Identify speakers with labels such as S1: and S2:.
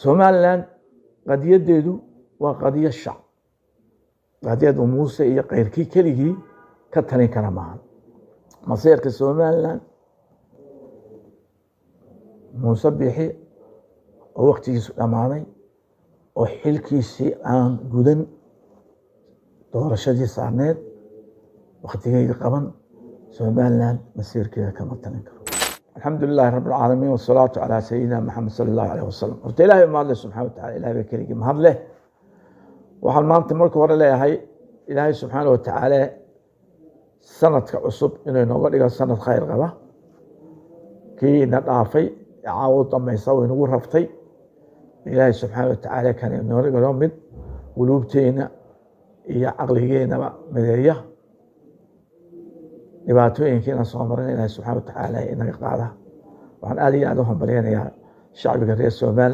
S1: Somaliland qadiyadeedu waa qadiya shacab, qadiyad muuse iyo qeyrkii keligii ka talin kara maahan. Masiirka Somaliland muuse bixi oo waqtigiisu dhamaaday oo xilkiisii aan gudan doorashadii saarneed waqtigeedii qaban Somaliland masiirkeeda kama talin karo. Alxamdulillahi rabbil caalamiin wasalaatu calaa sayidina Maxamed sallallahu alayhi wasallam. Horta Ilaahay mahadle subxaanahu wa tacaala, Ilaahay baa keligii mahadle. Waxaan maanta marka hore leeyahay Ilaahay subxaanahu wa tacaala sanadka cusub inuu inooga dhigo sanad khayr qaba, kii na dhaafay caawo dambaysa oo inagu raftay. Ilaahay subxaanahu wa tacaala kan inooga dhigo mid quluubteena iyo caqligeennaba mideeya, dhibaatooyinkiina soo marin Ilaahay subxaanahu wa tacaala inaga qaada. Waxaan aad iyo aad u hambalyaynayaa shacbiga reer Somaliland.